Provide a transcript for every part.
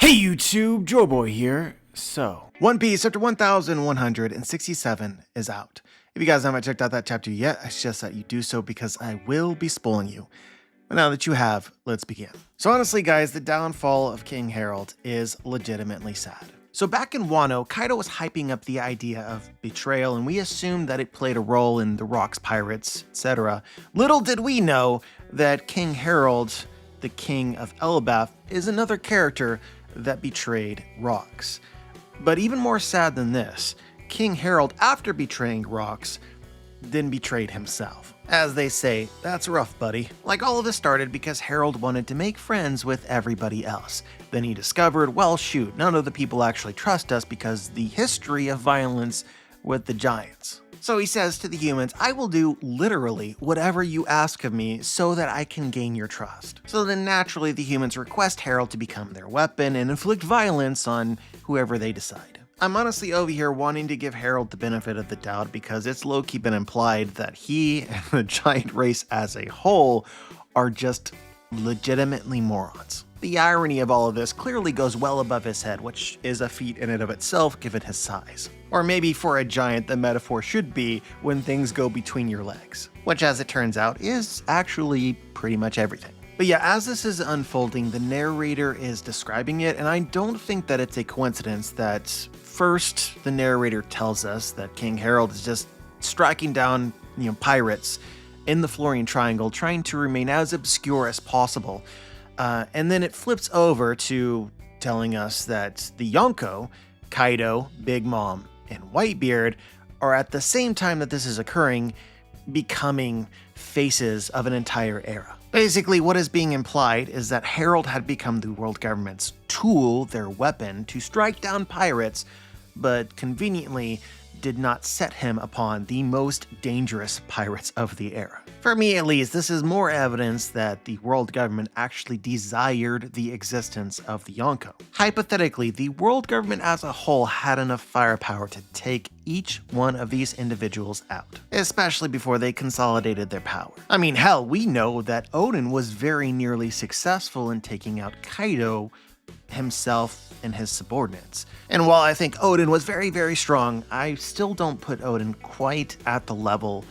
Hey YouTube, Joeboy here. So, One Piece chapter 1167 is out. If you guys haven't checked out that chapter yet, I suggest that you do so because I will be spoiling you. But now that you have, let's begin. So honestly guys, the downfall of King Harold is legitimately sad. So back in Wano, Kaido was hyping up the idea of betrayal and we assumed that it played a role in the Rocks pirates, etc. Little did we know that King Harold, the king of Elbaf, is another character that betrayed Rocks. But even more sad than this, King Harold, after betraying Rocks, then betrayed himself. As they say, that's rough, buddy. Like, all of this started because Harold wanted to make friends with everybody else. Then he discovered, well shoot, none of the people actually trust us because the history of violence with the giants. So he says to the humans, I will do literally whatever you ask of me so that I can gain your trust. So then naturally the humans request Harold to become their weapon and inflict violence on whoever they decide. I'm honestly over here wanting to give Harold the benefit of the doubt because it's low-key been implied that he and the giant race as a whole are just legitimately morons. The irony of all of this clearly goes well above his head, which is a feat in and of itself given his size. Or maybe for a giant the metaphor should be when things go between your legs, which as it turns out is actually pretty much everything. But yeah, as this is unfolding, the narrator is describing it, and I don't think that it's a coincidence that first the narrator tells us that King Harold is just striking down, pirates in the Florian Triangle, trying to remain as obscure as possible. And then it flips over to telling us that the Yonko, Kaido, Big Mom, and Whitebeard are at the same time that this is occurring, becoming faces of an entire era. Basically, what is being implied is that Harold had become the world government's tool, their weapon, to strike down pirates, but conveniently did not set him upon the most dangerous pirates of the era. For me at least, this is more evidence that the world government actually desired the existence of the Yonko. Hypothetically, the world government as a whole had enough firepower to take each one of these individuals out, especially before they consolidated their power. I mean, hell, we know that Odin was very nearly successful in taking out Kaido himself and his subordinates. And while I think Odin was very, very strong, I still don't put Odin quite at the level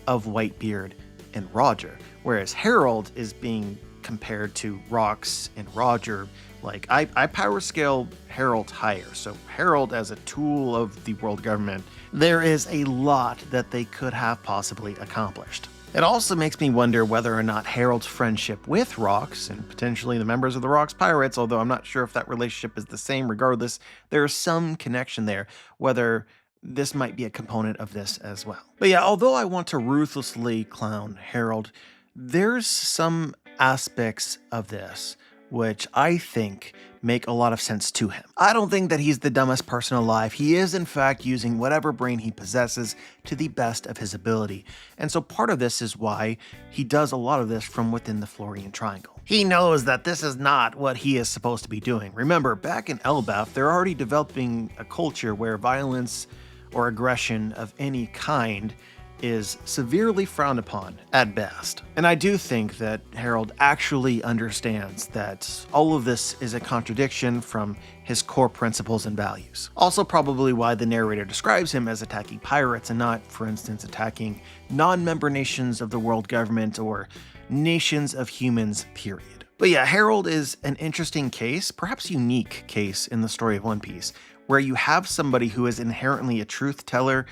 of Whitebeard and Roger, whereas Harold is being compared to Rocks and Roger. Like, I power scale Harold higher, so Harold as a tool of the world government, there is a lot that they could have possibly accomplished. It also makes me wonder whether or not Harold's friendship with Rocks, and potentially the members of the Rocks Pirates, although I'm not sure if that relationship is the same regardless, there's some connection there, whether this might be a component of this as well. But yeah, although I want to ruthlessly clown Harold, there's some aspects of this which I think make a lot of sense to him. I don't think that he's the dumbest person alive. He is in fact using whatever brain he possesses to the best of his ability. And so part of this is why he does a lot of this from within the Florian Triangle. He knows that this is not what he is supposed to be doing. Remember, back in Elbaf, they're already developing a culture where violence or aggression of any kind is severely frowned upon at best. And I do think that Harold actually understands that all of this is a contradiction from his core principles and values. Also probably why the narrator describes him as attacking pirates and not, for instance, attacking non-member nations of the world government or nations of humans, period. But yeah, Harold is an interesting case, perhaps unique case in the story of One Piece, where you have somebody who is inherently a truth teller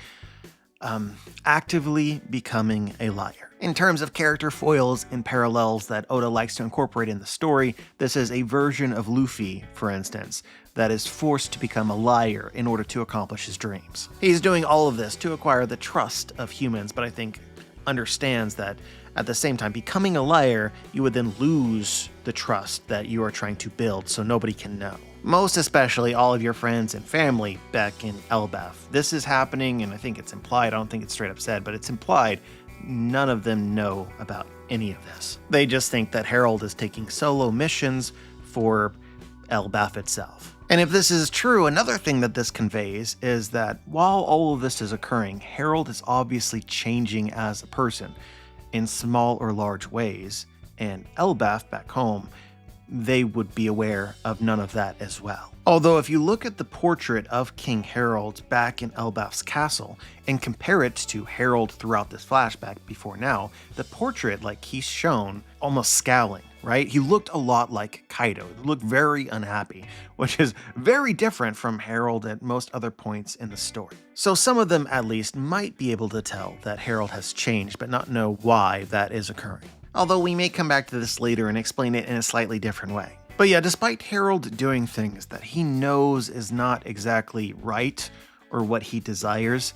actively becoming a liar. In terms of character foils and parallels that Oda likes to incorporate in the story, this is a version of Luffy, for instance, that is forced to become a liar in order to accomplish his dreams. He's doing all of this to acquire the trust of humans, but I think understands that at the same time, becoming a liar, you would then lose the trust that you are trying to build so nobody can know. Most especially all of your friends and family back in Elbaf. This is happening, and I think it's implied, I don't think it's straight up said, but it's implied none of them know about any of this. They just think that Harold is taking solo missions for Elbaf itself. And if this is true, another thing that this conveys is that while all of this is occurring, Harold is obviously changing as a person in small or large ways, and Elbaf back home they would be aware of none of that as well. Although if you look at the portrait of King Harald back in Elbaf's castle and compare it to Harald throughout this flashback before now, the portrait, like, he's shown almost scowling, right? He looked a lot like Kaido. He looked very unhappy, which is very different from Harald at most other points in the story. So some of them at least might be able to tell that Harald has changed, but not know why that is occurring. Although we may come back to this later and explain it in a slightly different way. But yeah, despite Harald doing things that he knows is not exactly right or what he desires,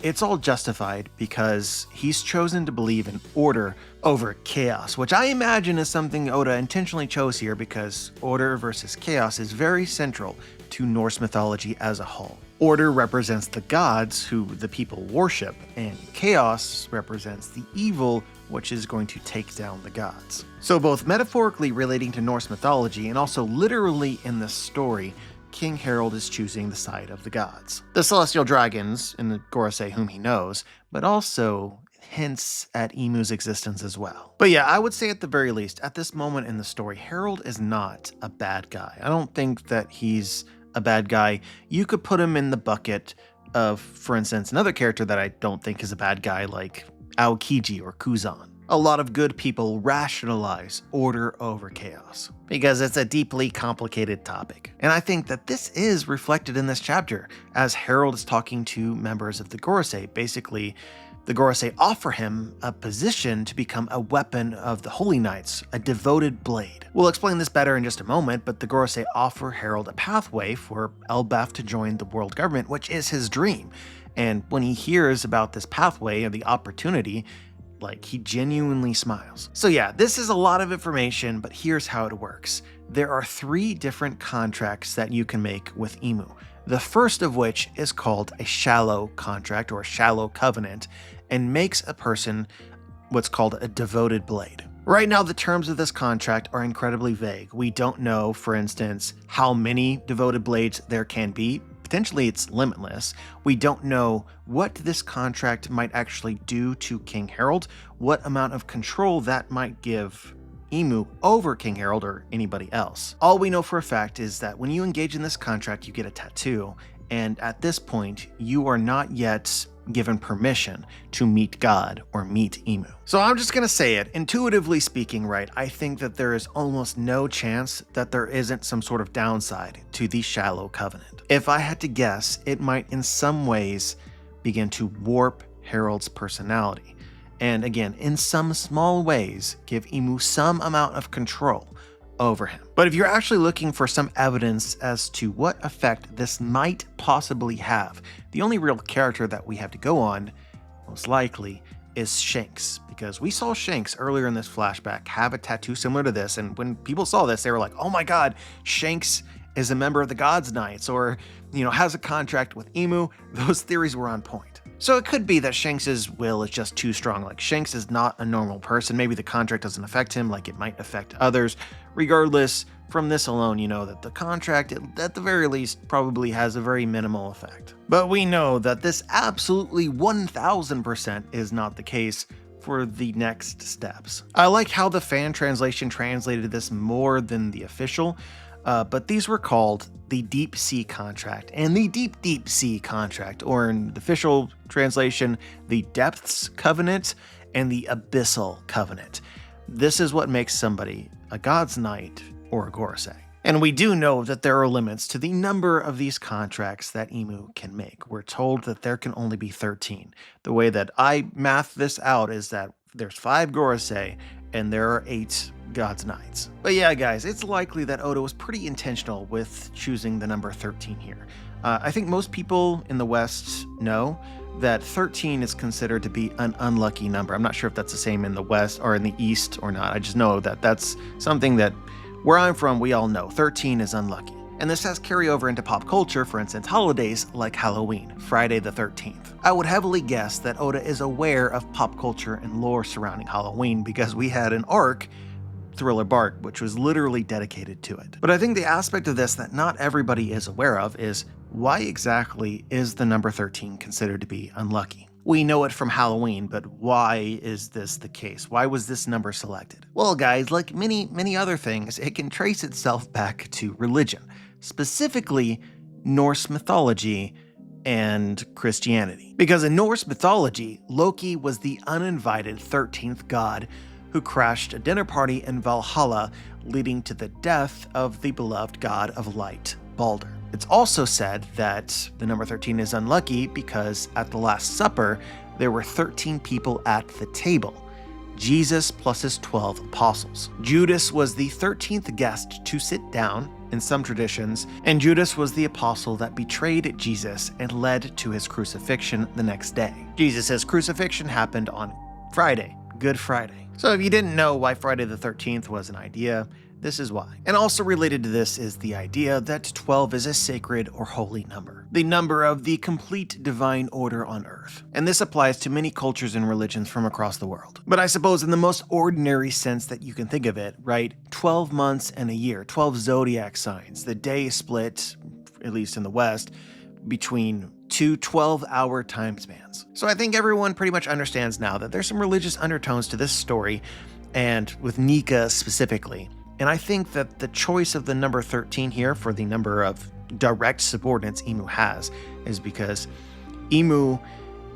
it's all justified because he's chosen to believe in order over chaos, which I imagine is something Oda intentionally chose here because order versus chaos is very central to Norse mythology as a whole. Order represents the gods who the people worship, and chaos represents the evil which is going to take down the gods. So both metaphorically relating to Norse mythology and also literally in this story, King Harald is choosing the side of the gods. The celestial dragons and the Gorosei whom he knows, but also hints at Imu's existence as well. But yeah, I would say at the very least, at this moment in the story, Harald is not a bad guy. I don't think that he's a bad guy. You could put him in the bucket of, for instance, another character that I don't think is a bad guy, like Aokiji or Kuzan. A lot of good people rationalize order over chaos because it's a deeply complicated topic. And I think that this is reflected in this chapter as Harald is talking to members of the Gorosei. Basically, the Gorosei offer him a position to become a weapon of the Holy Knights, a devoted blade. We'll explain this better in just a moment, but the Gorosei offer Harald a pathway for Elbaf to join the world government, which is his dream. And when he hears about this pathway and the opportunity, like, he genuinely smiles. So yeah, this is a lot of information, but here's how it works. There are 3 different contracts that you can make with Imu. The first of which is called a shallow contract or a shallow covenant and makes a person what's called a devoted blade. Right now, the terms of this contract are incredibly vague. We don't know, for instance, how many devoted blades there can be. Potentially it's limitless. We don't know what this contract might actually do to King Harald, what amount of control that might give Imu over King Harald or anybody else. All we know for a fact is that when you engage in this contract, you get a tattoo, and at this point, you are not yet given permission to meet God or meet Imu. So I'm just gonna say it, intuitively speaking, right, I think that there is almost no chance that there isn't some sort of downside to the shallow covenant. If I had to guess, it might in some ways begin to warp Harald's personality, and again, in some small ways, give Imu some amount of control over him. But if you're actually looking for some evidence as to what effect this might possibly have, the only real character that we have to go on, most likely, is Shanks, because we saw Shanks earlier in this flashback have a tattoo similar to this, and when people saw this, they were like, oh my god, Shanks is a member of the Gods Knights, or, has a contract with Imu. Those theories were on point. So it could be that Shanks' will is just too strong. Like, Shanks is not a normal person. Maybe the contract doesn't affect him like it might affect others. Regardless, from this alone, you know that the contract, at the very least, probably has a very minimal effect. But we know that this absolutely 1000% is not the case for the next steps. I like how the fan translation translated this more than the official, but these were called the Deep Sea Contract and the Deep Sea Contract, or in the official translation, the Depths Covenant and the Abyssal Covenant. This is what makes somebody a God's Knight or a Gorosei. And we do know that there are limits to the number of these contracts that Imu can make. We're told that there can only be 13. The way that I math this out is that there's 5 Gorosei and there are 8 God's Knights. But yeah, guys, it's likely that Oda was pretty intentional with choosing the number 13 here. I think most people in the West know that 13 is considered to be an unlucky number. I'm not sure if that's the same in the West or in the East or not. I just know that that's something that where I'm from, we all know 13 is unlucky. And this has carryover into pop culture, for instance, holidays like Halloween, Friday the 13th. I would heavily guess that Oda is aware of pop culture and lore surrounding Halloween because we had an arc, Thriller Bark, which was literally dedicated to it. But I think the aspect of this that not everybody is aware of is why exactly is the number 13 considered to be unlucky? We know it from Halloween, but why is this the case? Why was this number selected? Well, guys, like many other things, it can trace itself back to religion, specifically Norse mythology and Christianity. Because in Norse mythology, Loki was the uninvited 13th god who crashed a dinner party in Valhalla, leading to the death of the beloved god of light, Balder. It's also said that the number 13 is unlucky because at the Last Supper, there were 13 people at the table, Jesus plus his 12 apostles. Judas was the 13th guest to sit down in some traditions, and Judas was the apostle that betrayed Jesus and led to his crucifixion the next day. Jesus' crucifixion happened on Friday, Good Friday. So if you didn't know why Friday the 13th was an idea, this is why. And also related to this is the idea that 12 is a sacred or holy number, the number of the complete divine order on earth. And this applies to many cultures and religions from across the world. But I suppose in the most ordinary sense that you can think of it, right? 12 months and a year, 12 zodiac signs. The day is split, at least in the West, between two 12-hour time spans. So I think everyone pretty much understands now that there's some religious undertones to this story, and with Nika specifically. And I think that the choice of the number 13 here for the number of direct subordinates Imu has is because Imu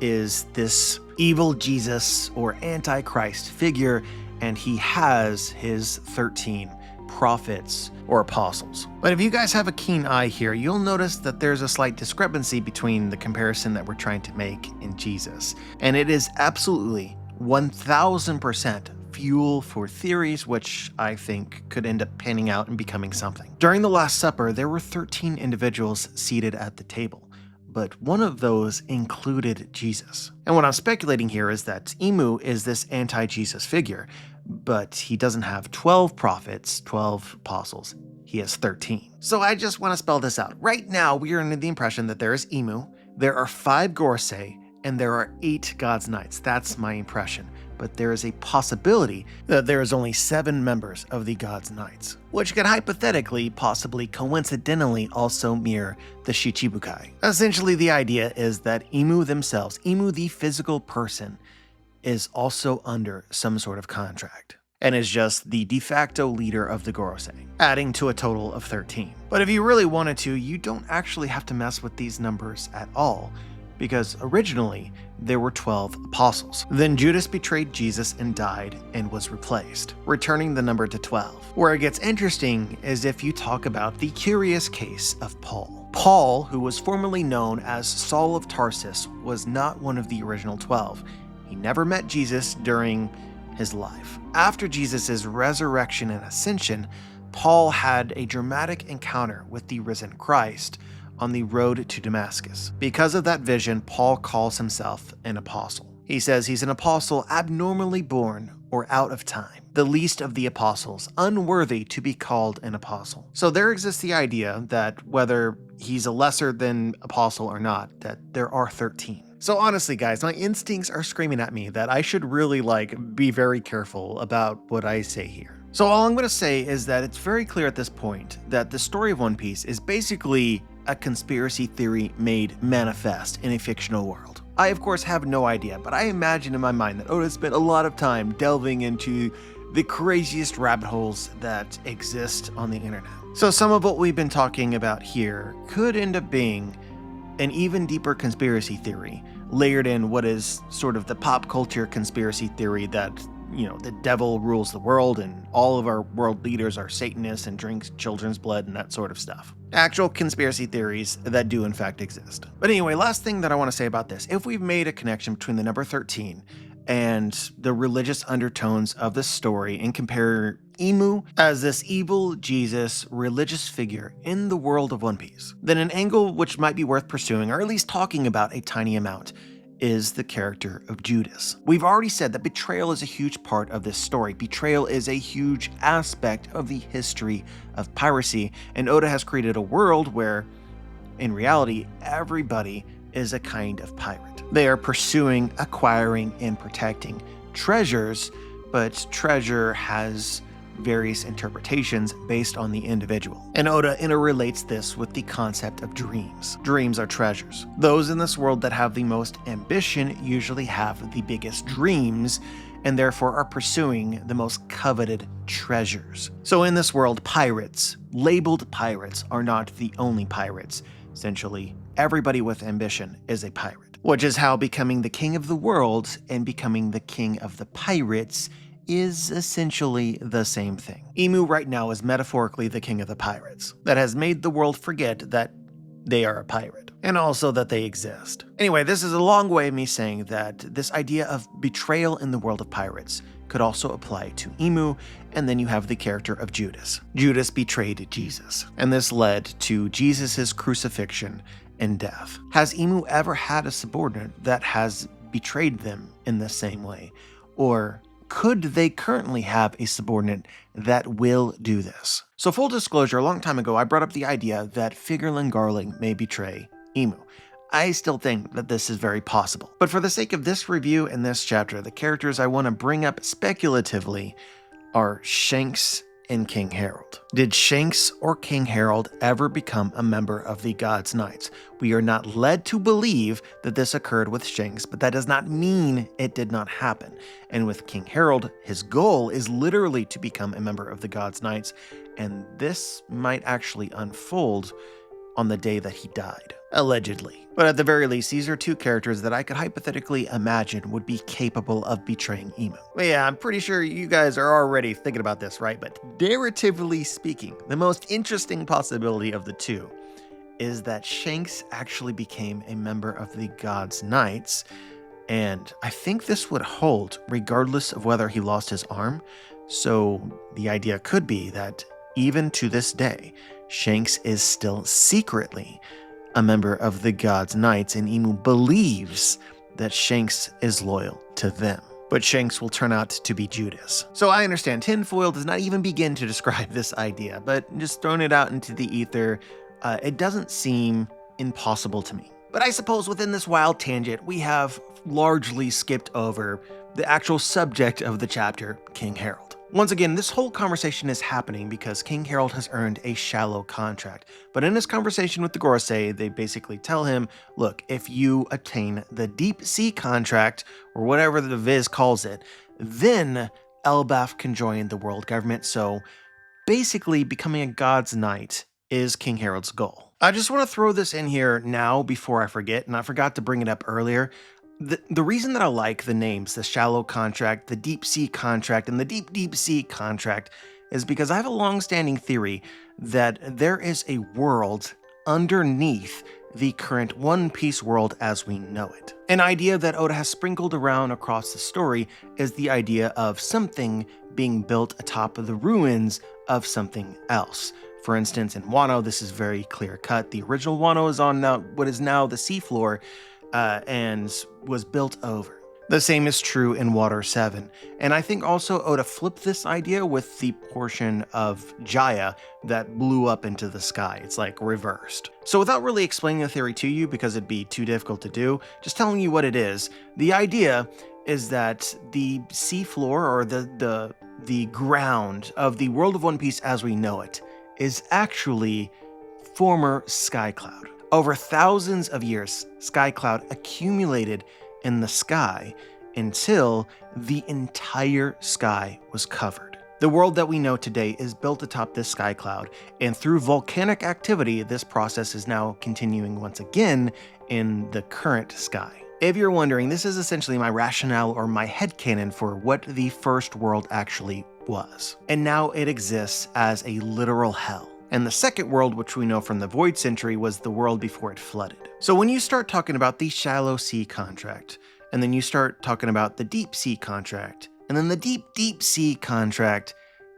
is this evil Jesus or Antichrist figure, and he has his 13 prophets or apostles. But if you guys have a keen eye here, you'll notice that there's a slight discrepancy between the comparison that we're trying to make in Jesus. And it is absolutely 1000% fuel for theories, which I think could end up panning out and becoming something. During the Last Supper, there were 13 individuals seated at the table, but one of those included Jesus. And what I'm speculating here is that Imu is this anti-Jesus figure, but he doesn't have 12 prophets, 12 apostles. He has 13. So I just want to spell this out. Right now, we are under the impression that there is Imu, there are 5 Gorosei, and there are 8 God's Knights. That's my impression. But there is a possibility that there is only 7 members of the God's Knights, which could hypothetically, possibly coincidentally, also mirror the Shichibukai. Essentially, the idea is that Imu themselves, Imu the physical person, is also under some sort of contract, and is just the de facto leader of the Gorosei, adding to a total of 13. But if you really wanted to, you don't actually have to mess with these numbers at all, because originally there were 12 apostles. Then Judas betrayed Jesus and died and was replaced, returning the number to 12. Where it gets interesting is if you talk about the curious case of Paul. Paul, who was formerly known as Saul of Tarsus, was not one of the original 12. He never met Jesus during his life. After Jesus' resurrection and ascension, Paul had a dramatic encounter with the risen Christ on the road to Damascus. Because of that vision, Paul calls himself an apostle. He says he's an apostle abnormally born or out of time, the least of the apostles, unworthy to be called an apostle. So there exists the idea that whether he's a lesser than apostle or not, that there are 13. So honestly, guys, my instincts are screaming at me that I should really be very careful about what I say here. So all I'm going to say is that it's very clear at this point that the story of One Piece is basically a conspiracy theory made manifest in a fictional world. I, of course, have no idea, but I imagine in my mind that Oda spent a lot of time delving into the craziest rabbit holes that exist on the internet. So some of what we've been talking about here could end up being an even deeper conspiracy theory, layered in what is sort of the pop culture conspiracy theory that, the devil rules the world and all of our world leaders are Satanists and drink children's blood and that sort of stuff. Actual conspiracy theories that do in fact exist. But anyway, last thing that I want to say about this, if we've made a connection between the number 13 and the religious undertones of this story and compare Imu as this evil Jesus religious figure in the world of One Piece, then an angle which might be worth pursuing, or at least talking about a tiny amount, is the character of Judas. We've already said that betrayal is a huge part of this story. Betrayal is a huge aspect of the history of piracy, and Oda has created a world where, in reality, everybody is a kind of pirate. They are pursuing, acquiring, and protecting treasures, but treasure has various interpretations based on the individual. And Oda interrelates this with the concept of dreams. Dreams are treasures. Those in this world that have the most ambition usually have the biggest dreams, and therefore are pursuing the most coveted treasures. So in this world, pirates, labeled pirates, are not the only pirates. Essentially, everybody with ambition is a pirate, which is how becoming the king of the world and becoming the king of the pirates is essentially the same thing. Emu right now is metaphorically the king of the pirates, that has made the world forget that they are a pirate, and also that they exist. Anyway, this is a long way of me saying that this idea of betrayal in the world of pirates could also apply to Emu, and then you have the character of Judas. Judas betrayed Jesus, and this led to Jesus' crucifixion and death. Has Emu ever had a subordinate that has betrayed them in the same way? Or could they currently have a subordinate that will do this? So full disclosure, a long time ago I brought up the idea that Figurlin Garling may betray Emu. I still think that this is very possible. But for the sake of this review and this chapter, the characters I want to bring up speculatively are Shanks and King Harold. Did Shanks or King Harold ever become a member of the God's Knights? We are not led to believe that this occurred with Shanks, but that does not mean it did not happen. And with King Harold, his goal is literally to become a member of the God's Knights, and this might actually unfold on the day that he died, allegedly. But at the very least, these are two characters that I could hypothetically imagine would be capable of betraying Emu. But yeah, I'm pretty sure you guys are already thinking about this, right? But narratively speaking, the most interesting possibility of the two is that Shanks actually became a member of the God's Knights, and I think this would hold regardless of whether he lost his arm. So the idea could be that even to this day, Shanks is still secretly a member of the God's Knights, and Emu believes that Shanks is loyal to them. But Shanks will turn out to be Judas. So I understand tinfoil does not even begin to describe this idea, but just throwing it out into the ether, it doesn't seem impossible to me. But I suppose within this wild tangent, we have largely skipped over the actual subject of the chapter, King Harold. Once again, this whole conversation is happening because King Harold has earned a shallow contract. But in his conversation with the Gorosei, they basically tell him, look, if you attain the deep sea contract, or whatever the Viz calls it, then Elbaf can join the world government. So basically, becoming a God's Knight is King Harold's goal. I just want to throw this in here now before I forget, and I forgot to bring it up earlier. The reason that I like the names, the shallow contract, the deep sea contract, and the deep sea contract is because I have a long-standing theory that there is a world underneath the current One Piece world as we know it. An idea that Oda has sprinkled around across the story is the idea of something being built atop of the ruins of something else. For instance, in Wano, this is very clear-cut. The original Wano is on what is now the seafloor, and was built over. The same is true in Water 7. And I think also Oda flipped this idea with the portion of Jaya that blew up into the sky. It's like reversed. So without really explaining the theory to you, because it'd be too difficult to do, just telling you what it is, the idea is that the seafloor, or the ground of the world of One Piece as we know it, is actually former sky cloud. Over thousands of years, sky cloud accumulated in the sky until the entire sky was covered. The world that we know today is built atop this sky cloud, and through volcanic activity, this process is now continuing once again in the current sky. If you're wondering, this is essentially my rationale or my headcanon for what the first world actually was. And now it exists as a literal hell. And the second world, which we know from the Void Century, was the world before it flooded. So when you start talking about the shallow sea contract, and then you start talking about the deep sea contract, and then the deep sea contract,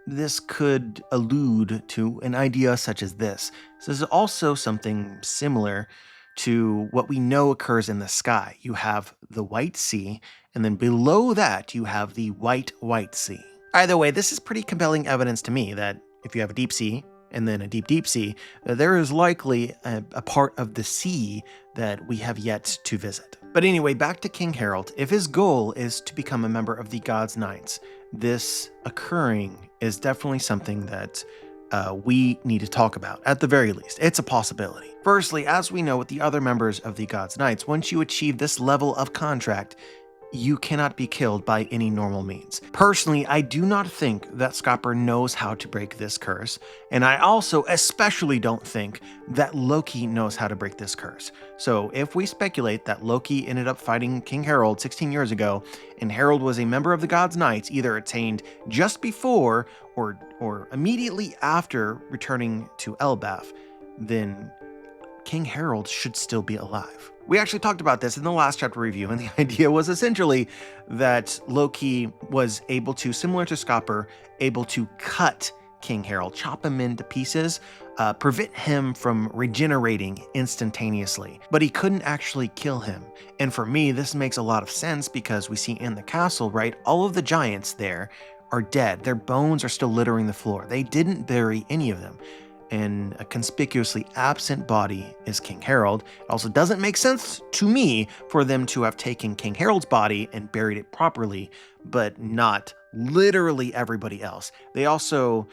this could allude to an idea such as this. So this is also something similar to what we know occurs in the sky. You have the White Sea, and then below that you have the White Sea. Either way, this is pretty compelling evidence to me that if you have a deep sea, and then a deep sea, there is likely a part of the sea that we have yet to visit. But anyway, back to King Harold. If his goal is to become a member of the God's Knights, this occurring is definitely something that we need to talk about. At the very least, it's a possibility. Firstly, as we know with the other members of the God's Knights, once you achieve this level of contract, you cannot be killed by any normal means. Personally, I do not think that Skopper knows how to break this curse, and I also especially don't think that Loki knows how to break this curse. So if we speculate that Loki ended up fighting King Harald 16 years ago, and Harald was a member of the God's Knights either attained just before or immediately after returning to Elbaf, then King Harald should still be alive. We actually talked about this in the last chapter review, and the idea was essentially that Loki was able to, similar to Skopper, able to cut King Harald, chop him into pieces, prevent him from regenerating instantaneously. But he couldn't actually kill him. And for me, this makes a lot of sense because we see in the castle, right, all of the giants there are dead. Their bones are still littering the floor. They didn't bury any of them. And a conspicuously absent body is King Harald. It also doesn't make sense to me for them to have taken King Harald's body and buried it properly, but not literally everybody else. They also,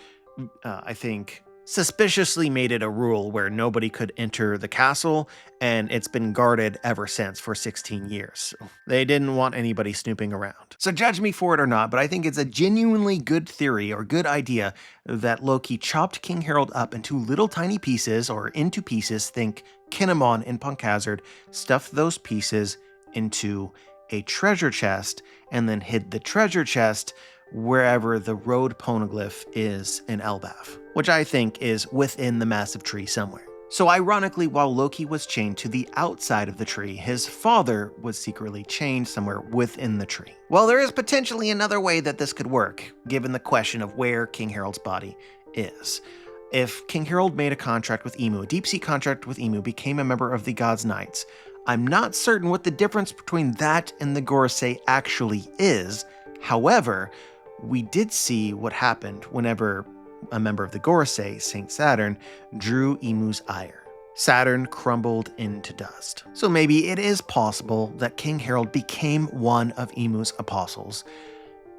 I think, suspiciously made it a rule where nobody could enter the castle, and it's been guarded ever since for 16 years. They didn't want anybody snooping around. So judge me for it or not, but I think it's a genuinely good theory or good idea that Loki chopped King Harald up into little tiny pieces, or into pieces, think Kinemon in Punk Hazard, stuffed those pieces into a treasure chest, and then hid the treasure chest wherever the road poneglyph is in Elbaf, which I think is within the massive tree somewhere. So ironically, while Loki was chained to the outside of the tree, his father was secretly chained somewhere within the tree. Well, there is potentially another way that this could work, given the question of where King Harald's body is. If King Harald made a contract with Emu, a deep sea contract with Emu, became a member of the God's Knights, I'm not certain what the difference between that and the Gorosei actually is. However, we did see what happened whenever a member of the Gorosei, Saint Saturn, drew Emu's ire. Saturn crumbled into dust. So maybe it is possible that King Harald became one of Emu's apostles,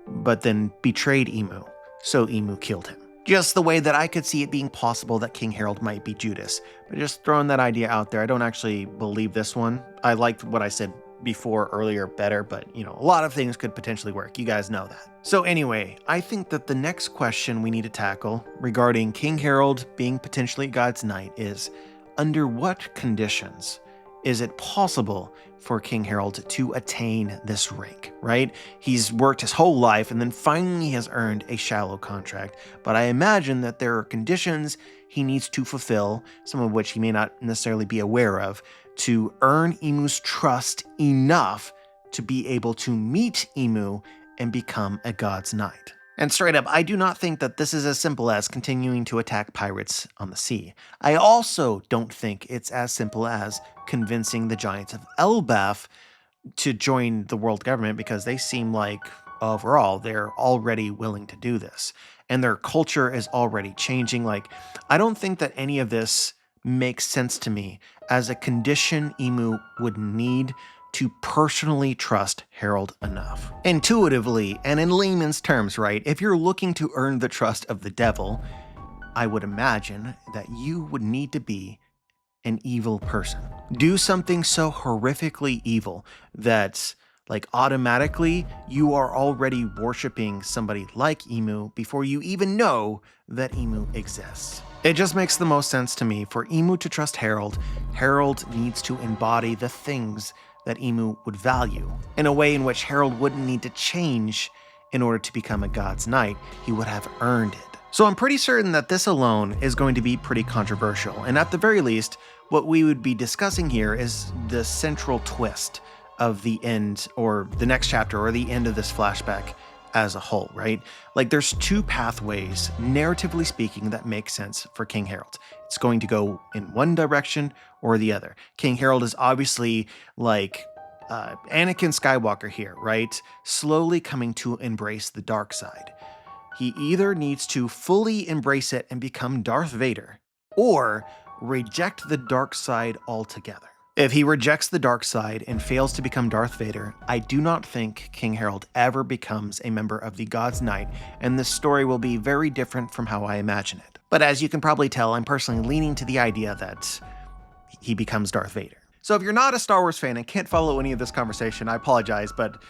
but then betrayed Emu, so Emu killed him. Just the way that I could see it being possible that King Harald might be Judas. But just throwing that idea out there, I don't actually believe this one. I liked what I said before earlier better, but a lot of things could potentially work. You guys know that. So anyway, I think that the next question we need to tackle regarding King Harald being potentially God's Knight is, under what conditions is it possible for King Harald to attain this rank, right? He's worked his whole life and then finally has earned a shallow contract, but I imagine that there are conditions he needs to fulfill, some of which he may not necessarily be aware of, to earn Emu's trust enough to be able to meet Emu and become a God's Knight. And straight up, I do not think that this is as simple as continuing to attack pirates on the sea. I also don't think it's as simple as convincing the giants of Elbaf to join the world government, because they seem like, overall, they're already willing to do this. And their culture is already changing. Like, I don't think that any of this makes sense to me as a condition Emu would need to personally trust Harald enough. Intuitively, and in layman's terms, right, if you're looking to earn the trust of the devil, I would imagine that you would need to be an evil person. Do something so horrifically evil that, like, automatically you are already worshiping somebody like Emu before you even know that Emu exists. It just makes the most sense to me for Emu to trust Harald. Harald needs to embody the things that Emu would value, in a way in which Harald wouldn't need to change in order to become a God's Knight. He would have earned it. So I'm pretty certain that this alone is going to be pretty controversial, and at the very least, what we would be discussing here is the central twist of the end, or the next chapter, or the end of this flashback as a whole, right? Like, there's two pathways, narratively speaking, that make sense for King Harald. It's going to go in one direction or the other. King Harald is obviously like Anakin Skywalker here, right? Slowly coming to embrace the dark side. He either needs to fully embrace it and become Darth Vader, or reject the dark side altogether. If he rejects the dark side and fails to become Darth Vader, I do not think King Harold ever becomes a member of the God's Knight, and this story will be very different from how I imagine it. But as you can probably tell, I'm personally leaning to the idea that he becomes Darth Vader. So if you're not a Star Wars fan and can't follow any of this conversation, I apologize, but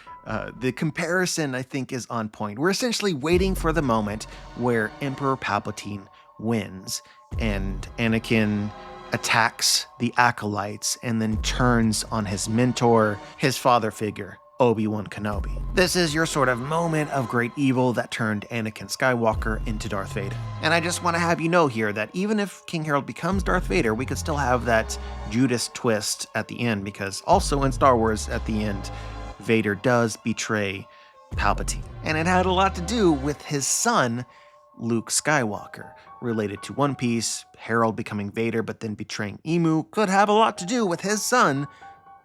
the comparison I think is on point. We're essentially waiting for the moment where Emperor Palpatine wins and Anakin attacks the acolytes and then turns on his mentor, his father figure, Obi-Wan Kenobi. This is your sort of moment of great evil that turned Anakin Skywalker into Darth Vader. And I just want to have you know here that even if King Harold becomes Darth Vader, we could still have that Judas twist at the end, because also in Star Wars at the end, Vader does betray Palpatine. And it had a lot to do with his son, Luke Skywalker. Related to One Piece, Harold becoming Vader but then betraying Emu could have a lot to do with his son,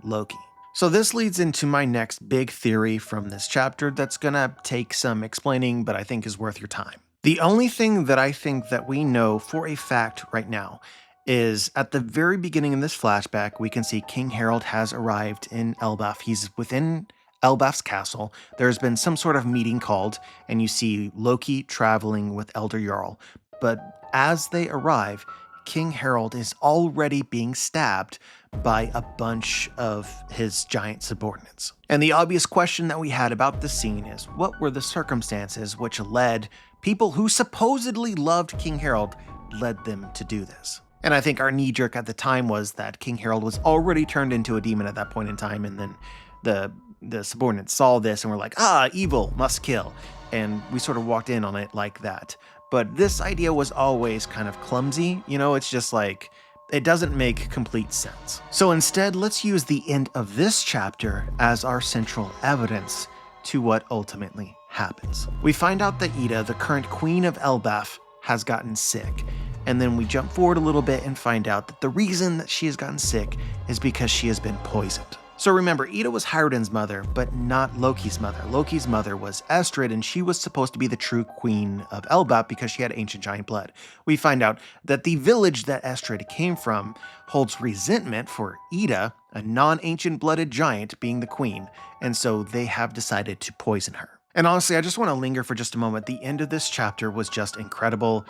Loki. So this leads into my next big theory from this chapter that's gonna take some explaining, but I think is worth your time. The only thing that I think that we know for a fact right now is at the very beginning in this flashback, we can see King Harold has arrived in Elbaf. He's within Elbaf's castle. There's been some sort of meeting called, and you see Loki traveling with Elder Jarl. But as they arrive, King Harold is already being stabbed by a bunch of his giant subordinates. And the obvious question that we had about this scene is, what were the circumstances which led people who supposedly loved King Harold led them to do this? And I think our knee-jerk at the time was that King Harold was already turned into a demon at that point in time, and then the subordinates saw this and were like, evil, must kill. And we sort of walked in on it like that. But this idea was always kind of clumsy, it's just like, it doesn't make complete sense. So instead, let's use the end of this chapter as our central evidence to what ultimately happens. We find out that Ida, the current queen of Elbaf, has gotten sick. And then we jump forward a little bit and find out that the reason that she has gotten sick is because she has been poisoned. So remember, Ida was Hiruden's mother, but not Loki's mother. Loki's mother was Estrid, and she was supposed to be the true queen of Elbaf because she had ancient giant blood. We find out that the village that Estrid came from holds resentment for Ida, a non-ancient blooded giant, being the queen, and so they have decided to poison her. And honestly, I just want to linger for just a moment. The end of this chapter was just incredible.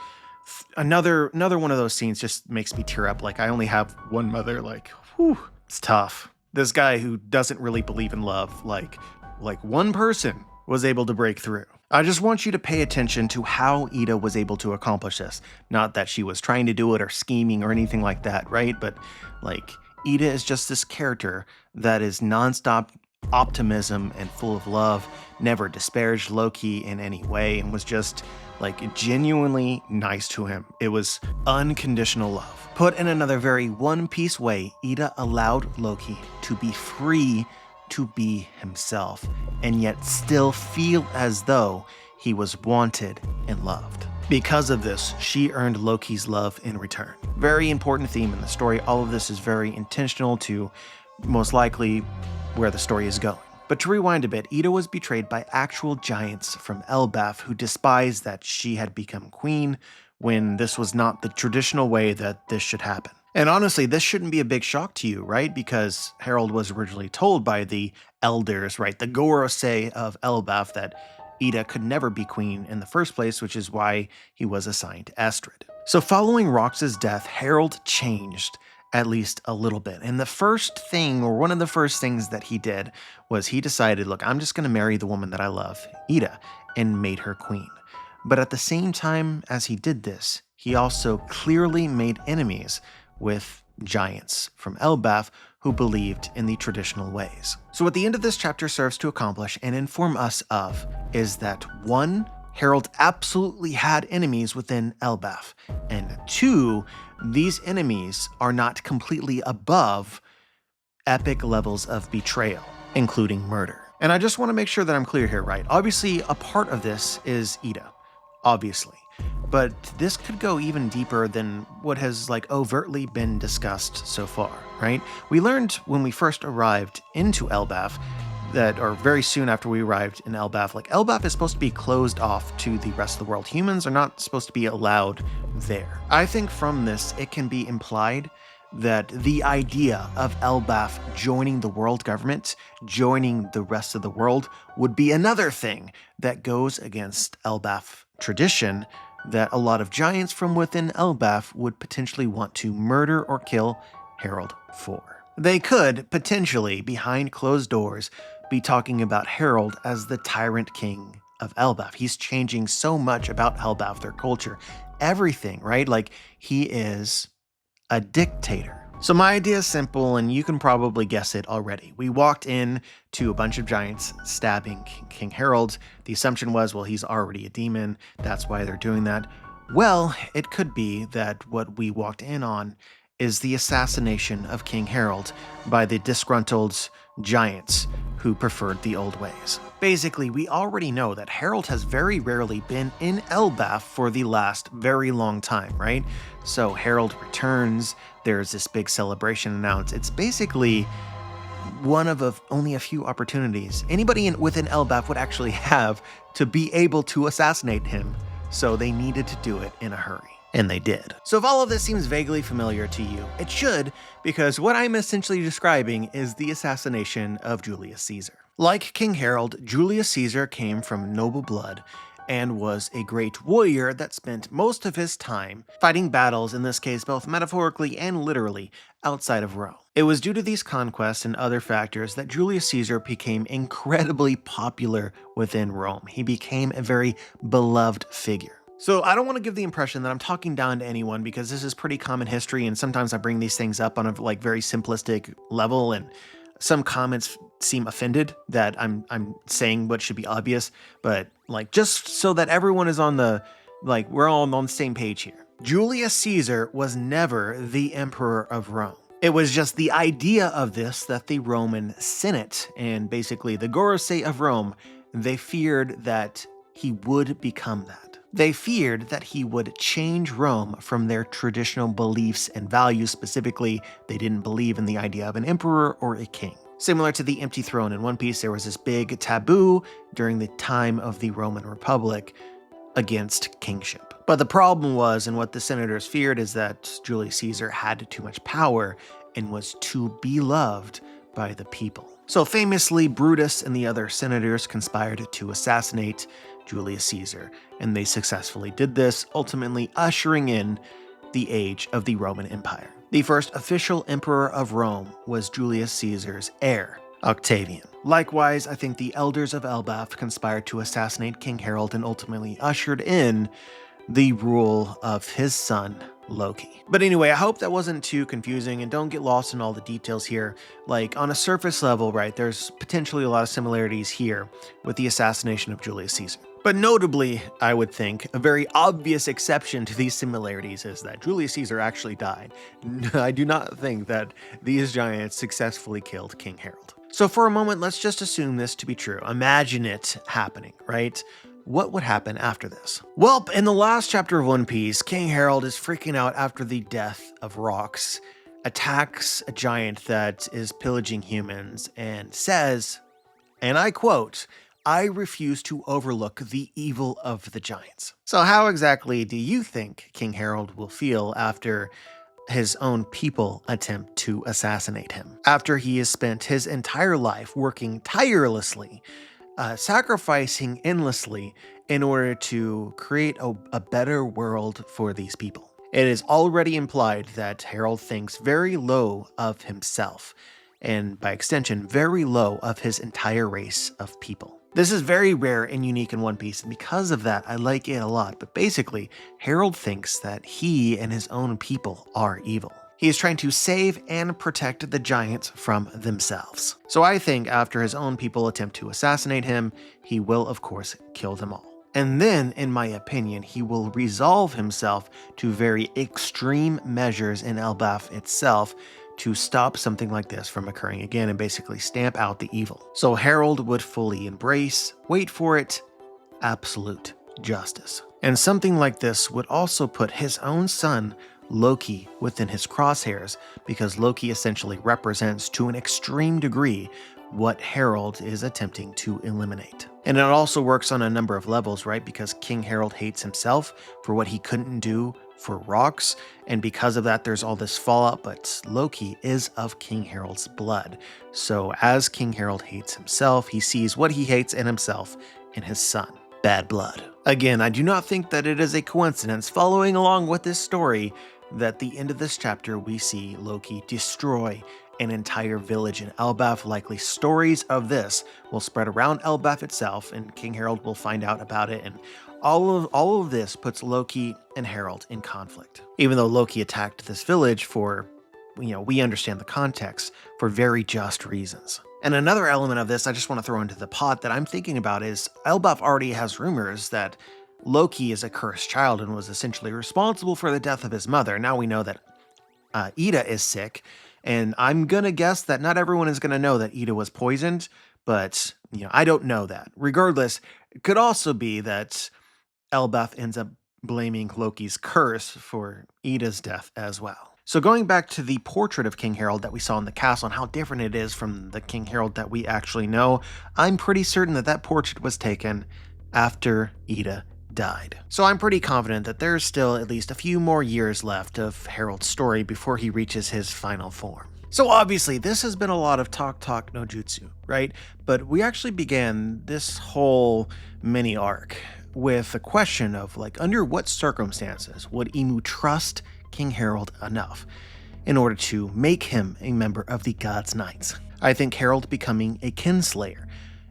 Another one of those scenes just makes me tear up. Like, I only have one mother, whew, it's tough. This guy who doesn't really believe in love, like one person was able to break through. I just want you to pay attention to how Ida was able to accomplish this. Not that she was trying to do it or scheming or anything like that, right? But Ida is just this character that is nonstop optimism and full of love, never disparaged Loki in any way, and was just genuinely nice to him. It was unconditional love. Put in another very One Piece way, Ida allowed Loki to be free to be himself, and yet still feel as though he was wanted and loved. Because of this, she earned Loki's love in return. Very important theme in the story. All of this is very intentional to most likely where the story is going. But to rewind a bit, Ida was betrayed by actual giants from Elbaf who despised that she had become queen when this was not the traditional way that this should happen. And honestly, this shouldn't be a big shock to you, right? Because Harold was originally told by the elders, right, the Gorosei of Elbaf, that Ida could never be queen in the first place, which is why he was assigned Estrid. So following Rox's death, Harold changed at least a little bit. And the first thing, or one of the first things that he did, was he decided, look, I'm just going to marry the woman that I love, Ida, and made her queen. But at the same time as he did this, he also clearly made enemies with giants from Elbaf who believed in the traditional ways. So what the end of this chapter serves to accomplish and inform us of is that 1, Harold absolutely had enemies within Elbaf, and 2, these enemies are not completely above epic levels of betrayal, including murder. And I just want to make sure that I'm clear here, right? Obviously, a part of this is Ida, obviously. But this could go even deeper than what has overtly been discussed so far, right? We learned when we first arrived into Elbaf that, or very soon after we arrived in Elbaf, Elbaf is supposed to be closed off to the rest of the world. Humans are not supposed to be allowed there. I think from this, it can be implied that the idea of Elbaf joining the world government, joining the rest of the world, would be another thing that goes against Elbaf tradition, that a lot of giants from within Elbaf would potentially want to murder or kill Harald for. They could, potentially, behind closed doors, be talking about Harald as the tyrant king of Elbaf. He's changing so much about Elbaf, their culture, everything, right? Like, he is a dictator. So my idea is simple, and you can probably guess it already. We walked in to a bunch of giants stabbing King Harald. The assumption was, well, he's already a demon. That's why they're doing that. Well, it could be that what we walked in on is the assassination of King Harald by the disgruntled giants who preferred the old ways. Basically, we already know that Harald has very rarely been in Elbaf for the last very long time, right? So Harald returns, there's this big celebration announced. It's basically one of only a few opportunities anybody within Elbaf would actually have to be able to assassinate him, so they needed to do it in a hurry. And they did. So if all of this seems vaguely familiar to you, it should, because what I'm essentially describing is the assassination of Julius Caesar. Like King Harald, Julius Caesar came from noble blood and was a great warrior that spent most of his time fighting battles, in this case both metaphorically and literally, outside of Rome. It was due to these conquests and other factors that Julius Caesar became incredibly popular within Rome. He became a very beloved figure. So I don't want to give the impression that I'm talking down to anyone, because this is pretty common history, and sometimes I bring these things up on a very simplistic level, and some comments seem offended that I'm saying what should be obvious, but just so that everyone is on the we're all on the same page here. Julius Caesar was never the emperor of Rome. It was just the idea of this that the Roman Senate and basically the Gorosei of Rome, they feared that he would become that. They feared that he would change Rome from their traditional beliefs and values. Specifically, they didn't believe in the idea of an emperor or a king. Similar to the empty throne in One Piece, there was this big taboo during the time of the Roman Republic against kingship. But the problem was, and what the senators feared, is that Julius Caesar had too much power and was too beloved by the people. So famously, Brutus and the other senators conspired to assassinate Julius Caesar, and they successfully did this, ultimately ushering in the age of the Roman Empire. The first official emperor of Rome was Julius Caesar's heir, Octavian. Likewise, I think the elders of Elbaf conspired to assassinate King Harald and ultimately ushered in the rule of his son, Loki. But anyway, I hope that wasn't too confusing, and don't get lost in all the details here. On a surface level, right, there's potentially a lot of similarities here with the assassination of Julius Caesar. But notably, I would think, a very obvious exception to these similarities is that Julius Caesar actually died. I do not think that these giants successfully killed King Harald. So for a moment, let's just assume this to be true. Imagine it happening, right? What would happen after this? Well, in the last chapter of One Piece, King Harald is freaking out after the death of Rox, attacks a giant that is pillaging humans, and says, and I quote, "I refuse to overlook the evil of the giants." So how exactly do you think King Harald will feel after his own people attempt to assassinate him? After he has spent his entire life working tirelessly, sacrificing endlessly in order to create a better world for these people. It is already implied that Harald thinks very low of himself, and by extension, very low of his entire race of people. This is very rare and unique in One Piece, and because of that, I like it a lot. But basically, Harald thinks that he and his own people are evil. He is trying to save and protect the giants from themselves. So I think after his own people attempt to assassinate him, he will of course kill them all. And then, in my opinion, he will resolve himself to very extreme measures in Elbaf itself to stop something like this from occurring again and basically stamp out the evil. So Harald would fully embrace, wait for it, absolute justice. And something like this would also put his own son, Loki, within his crosshairs, because Loki essentially represents to an extreme degree what Harald is attempting to eliminate. And it also works on a number of levels, right? Because King Harald hates himself for what he couldn't do for rocks, and because of that there's all this fallout, but Loki is of King Harald's blood. So as King Harald hates himself, he sees what he hates in himself in his son. Bad blood. Again, I do not think that it is a coincidence, following along with this story, that at the end of this chapter we see Loki destroy an entire village in Elbaf. Likely stories of this will spread around Elbaf itself, and King Harald will find out about it, and all of this puts Loki and Harald in conflict. Even though Loki attacked this village for, we understand the context, for very just reasons. And another element of this I just want to throw into the pot that I'm thinking about is Elbaf already has rumors that Loki is a cursed child and was essentially responsible for the death of his mother. Now we know that Ida is sick, and I'm gonna guess that not everyone is gonna know that Ida was poisoned, but I don't know that. Regardless, it could also be that Elbaf ends up blaming Loki's curse for Ida's death as well. So going back to the portrait of King Harald that we saw in the castle and how different it is from the King Harald that we actually know, I'm pretty certain that that portrait was taken after Ida died. So I'm pretty confident that there's still at least a few more years left of Harald's story before he reaches his final form. So obviously this has been a lot of talk no jutsu, right? But we actually began this whole mini arc with a question of under what circumstances would Emu trust King Harald enough in order to make him a member of the God's Knights. I think Harald becoming a kinslayer,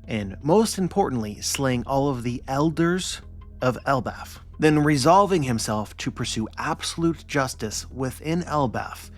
and most importantly, slaying all of the elders of Elbaf, then resolving himself to pursue absolute justice within Elbaf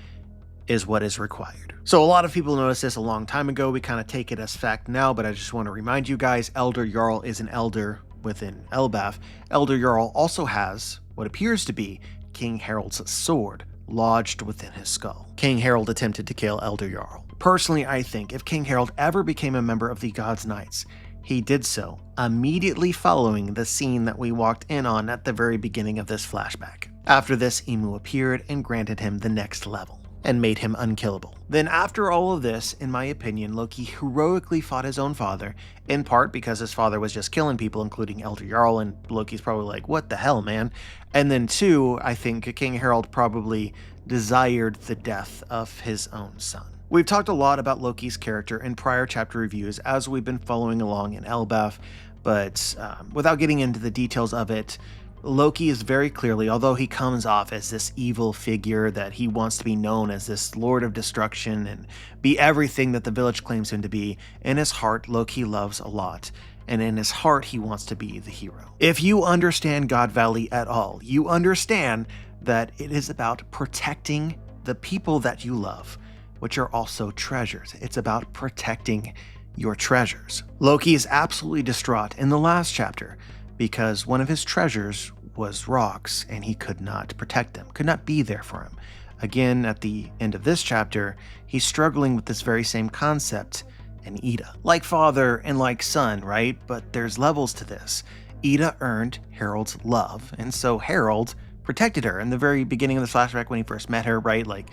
is what is required. So a lot of people noticed this a long time ago. We kind of take it as fact now, but I just want to remind you guys, Elder Jarl is an elder within Elbaf. Elder Jarl also has what appears to be King Harald's sword lodged within his skull. King Harald attempted to kill Elder Jarl. Personally, I think if King Harald ever became a member of the God's Knights, he did so immediately following the scene that we walked in on at the very beginning of this flashback. After this, Emu appeared and granted him the next level and made him unkillable. Then after all of this, in my opinion, Loki heroically fought his own father, in part because his father was just killing people, including Elder Jarl, and Loki's probably like, what the hell, man? And then two, I think King Harald probably desired the death of his own son. We've talked a lot about Loki's character in prior chapter reviews as we've been following along in Elbaf, but without getting into the details of it, Loki is very clearly, although he comes off as this evil figure that he wants to be known as this Lord of Destruction and be everything that the village claims him to be, in his heart, Loki loves a lot. And in his heart, he wants to be the hero. If you understand God Valley at all, you understand that it is about protecting the people that you love, which are also treasures. It's about protecting your treasures. Loki is absolutely distraught in the last chapter because one of his treasures was rocks and he could not protect them, could not be there for him. Again, at the end of this chapter, he's struggling with this very same concept in Ida. Like father and like son, right? But there's levels to this. Ida earned Harald's love, and so Harald protected her in the very beginning of the flashback when he first met her, right? Like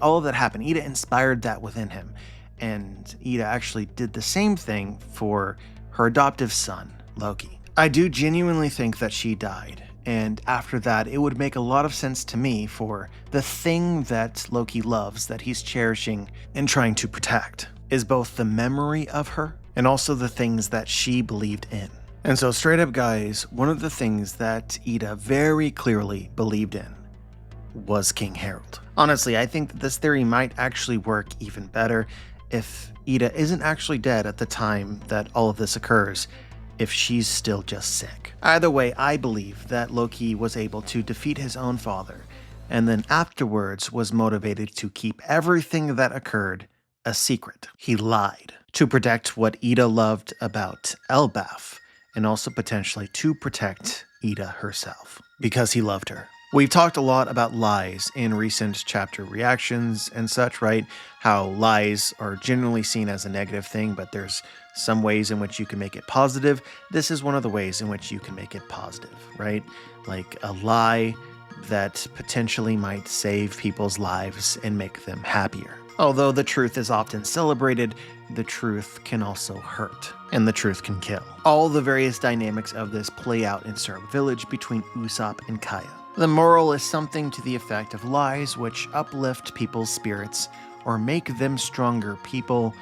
all of that happened. Ida inspired that within him. And Ida actually did the same thing for her adoptive son, Loki. I do genuinely think that she died. And after that, it would make a lot of sense to me for the thing that Loki loves, that he's cherishing and trying to protect, is both the memory of her and also the things that she believed in. And so straight up, guys, one of the things that Ida very clearly believed in was King Harald. Honestly, I think that this theory might actually work even better if Ida isn't actually dead at the time that all of this occurs, if she's still just sick. Either way, I believe that Loki was able to defeat his own father, and then afterwards was motivated to keep everything that occurred a secret. He lied to protect what Ida loved about Elbaf, and also potentially to protect Ida herself, because he loved her. We've talked a lot about lies in recent chapter reactions and such, right? How lies are generally seen as a negative thing, but there's some ways in which you can make it positive. This is one of the ways in which you can make it positive, right? Like a lie that potentially might save people's lives and make them happier. Although the truth is often celebrated, the truth can also hurt, and the truth can kill. All the various dynamics of this play out in Syrup Village between Usopp and Kaya. The moral is something to the effect of lies which uplift people's spirits or make them stronger people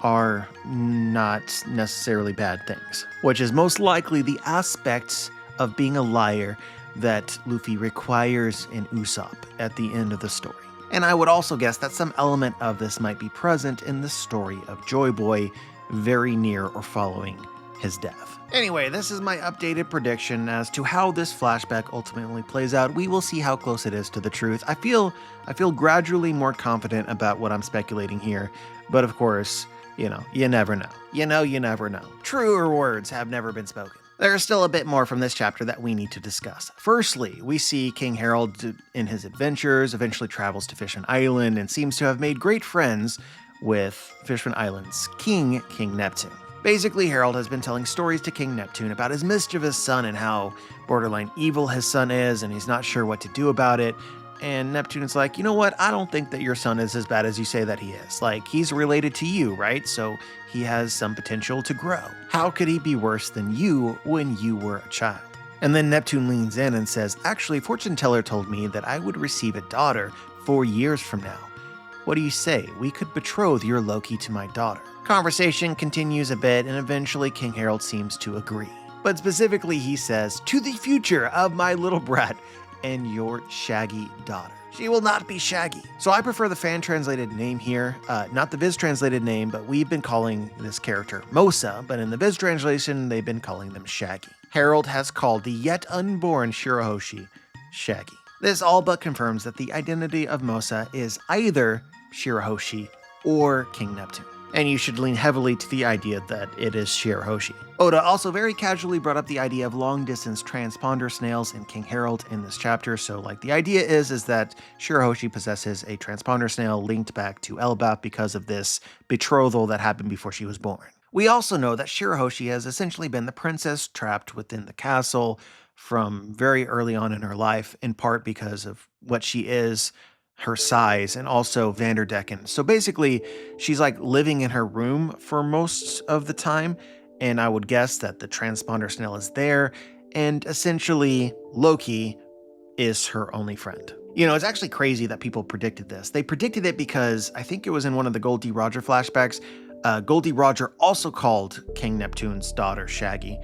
are not necessarily bad things, which is most likely the aspects of being a liar that Luffy requires in Usopp at the end of the story. And I would also guess that some element of this might be present in the story of Joy Boy very near or following his death. Anyway, this is my updated prediction as to how this flashback ultimately plays out. We will see how close it is to the truth. I feel gradually more confident about what I'm speculating here, but of course, you never know. You never know. Truer words have never been spoken. There's still a bit more from this chapter that we need to discuss. Firstly, we see King Harold in his adventures, eventually travels to Fishman Island, and seems to have made great friends with Fishman Island's king, King Neptune. Basically, Harold has been telling stories to King Neptune about his mischievous son and how borderline evil his son is, and he's not sure what to do about it. And Neptune's like, you know what, I don't think that your son is as bad as you say that he is. Like, he's related to you, right? So he has some potential to grow. How could he be worse than you when you were a child? And then Neptune leans in and says, actually, fortune teller told me that I would receive a daughter 4 years from now. What do you say? We could betroth your Loki to my daughter. Conversation continues a bit, and eventually King Harold seems to agree. But specifically, he says, to the future of my little brat and your shaggy daughter. She will not be Shaggy. So I prefer the fan-translated name here, not the Viz-translated name, but we've been calling this character Mosa, but in the Viz translation, they've been calling them Shaggy. Harold has called the yet unborn Shirahoshi Shaggy. This all but confirms that the identity of Mosa is either Shirahoshi or King Neptune. And you should lean heavily to the idea that it is Shirahoshi. Oda also very casually brought up the idea of long-distance transponder snails in King Harold in this chapter, so the idea is that Shirahoshi possesses a transponder snail linked back to Elbaf because of this betrothal that happened before she was born. We also know that Shirahoshi has essentially been the princess trapped within the castle from very early on in her life, in part because of what she is, her size, and also Vanderdecken. So basically, she's living in her room for most of the time, and I would guess that the transponder snail is there, and essentially, Loki is her only friend. It's actually crazy that people predicted this. They predicted it because I think it was in one of the Gold D. Roger flashbacks. Gold D. Roger also called King Neptune's daughter Shaggy.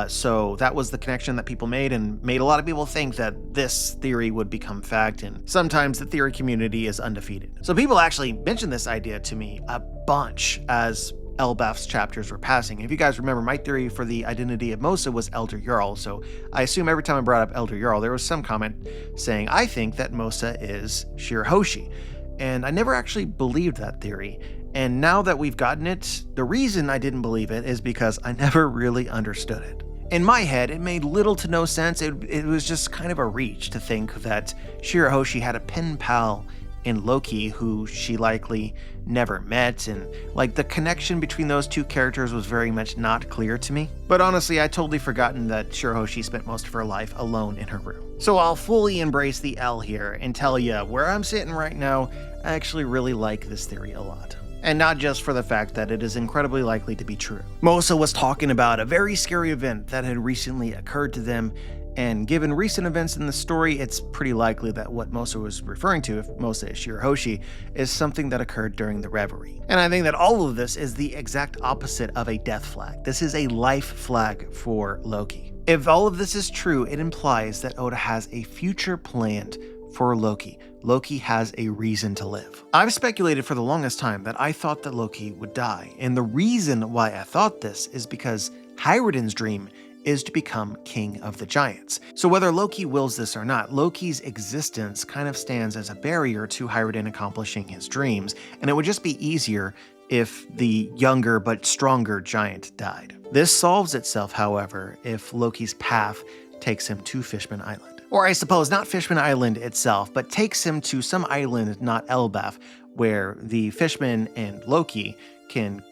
So that was the connection that people made and made a lot of people think that this theory would become fact, and sometimes the theory community is undefeated. So people actually mentioned this idea to me a bunch as Elbaf's chapters were passing. If you guys remember, my theory for the identity of Mosa was Elder Jarl, so I assume every time I brought up Elder Jarl, there was some comment saying, I think that Mosa is Shirahoshi. And I never actually believed that theory. And now that we've gotten it, the reason I didn't believe it is because I never really understood it. In my head, it made little to no sense. It was just kind of a reach to think that Shirahoshi had a pen pal in Loki who she likely never met, and the connection between those two characters was very much not clear to me. But honestly, I'd totally forgotten that Shirahoshi spent most of her life alone in her room. So I'll fully embrace the L here and tell you where I'm sitting right now, I actually really like this theory a lot. And not just for the fact that it is incredibly likely to be true. Mosa was talking about a very scary event that had recently occurred to them, and given recent events in the story, it's pretty likely that what Mosa was referring to, if Mosa is Shirahoshi, is something that occurred during the reverie. And I think that all of this is the exact opposite of a death flag. This is a life flag for Loki. If all of this is true, it implies that Oda has a future planned for Loki. Loki has a reason to live. I've speculated for the longest time that I thought that Loki would die, and the reason why I thought this is because Hyrule dream is to become king of the giants. So whether Loki wills this or not, Loki's existence kind of stands as a barrier to Hyrule accomplishing his dreams, and it would just be easier if the younger but stronger giant died. This solves itself, however, if Loki's path takes him to Fishman Island. Or I suppose not Fishman Island itself, but takes him to some island not Elbaf, where the Fishmen and Loki can